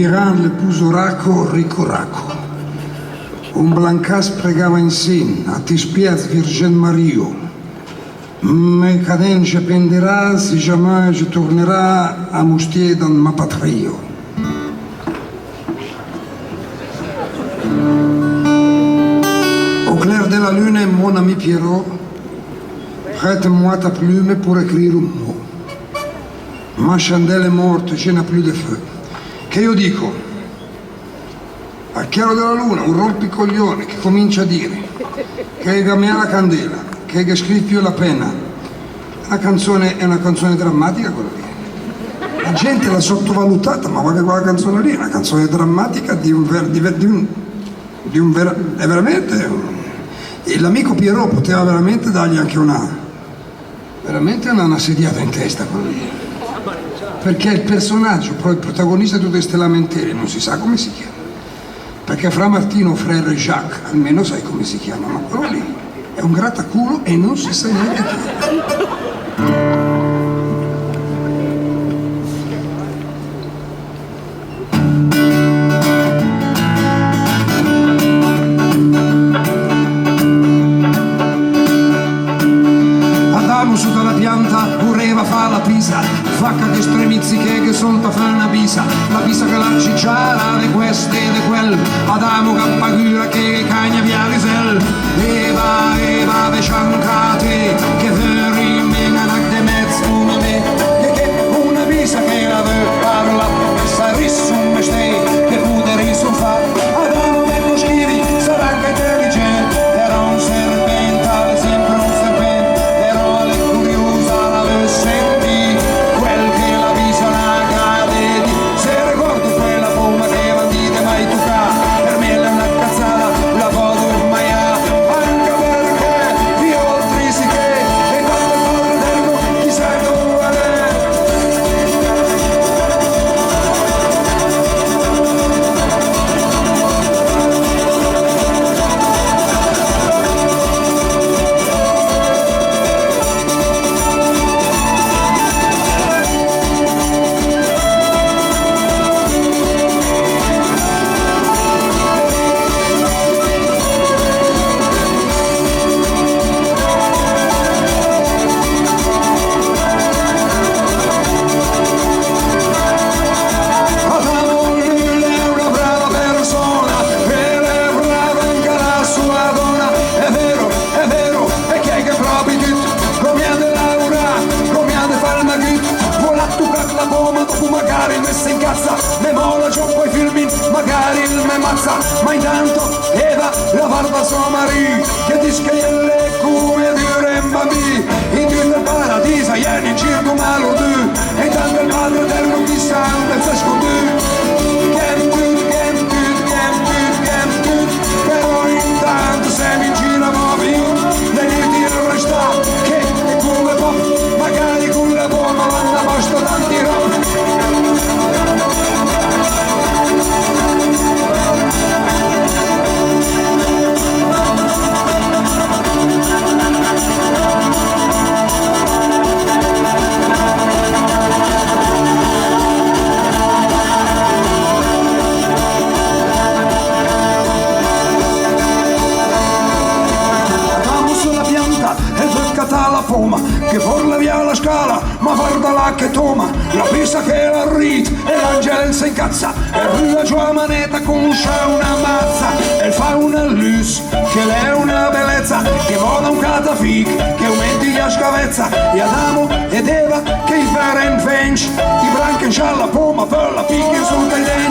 Miran le puso raco ricoraco. Un blancas pregava in sin, a ti spiaz Virgen Mario. Me cadence penderà si jamais je tournerà a mustier dans ma patrio. Au clair de la lune, mon ami Pierrot, prête-moi ta plume pour écrire un mot. Ma chandelle est morte, je n'ai plus de feu. Che io dico? Al chiaro della luna, un rompicoglione che comincia a dire che gamea la candela, che scrive la penna. È una canzone drammatica quella lì. La gente l'ha sottovalutata, ma guarda quella canzone lì, è una canzone drammatica è veramente. E l'amico Pierrot poteva veramente dargli anche una sediata in testa quello lì. Perché il personaggio, poi il protagonista di tutte queste lamentele, non si sa come si chiama. Perché Fra Martino, Frère Jacques, almeno sai come si chiama, ma quello lì è un grattaculo e non si sa neanche chi. Adamo su dalla pianta, cureva fa la pisa, facca che stremizzi che solta fa una bisa, la bisa che la cicciara de queste e de quel, Adamo cappagura che cagna via risel, Eva de ciancate, che veri menanak de mezz come me, che una bisa che la ver parla, che sa risum ste, che pude risum fa, Adamo bello schivi, sarà anche intelligente, era un serpente, sempre un serpente, però le curiosa la ver senti, quel che la bisa la cade di, se ricordo quella pomma che bandite mai tocca, per me è una cazzata, la foto ormai ha, anche perché vi oltre si che, e quando il padre tengo, chissà dove è. Ma intanto Eva la barba sua Marie che dice che le come di Rembami in tutto il paradiso ieri in circo malo tu e intanto il padre eterno chi sta nel fresco tu però intanto se mi gira muovi le dirti resta che è come pop magari con la bomba vanno a posto tanti roba. La foma che porla via la scala ma guarda là che toma la pista che la rit e l'angelo si incazza e rua giù a manetta conosce una mazza e fa una luz che è una bellezza che vola un catafic che aumenti la scavezza e Adamo ed Eva che i feren fench i branchen c'ha la poma per la picchia sul dente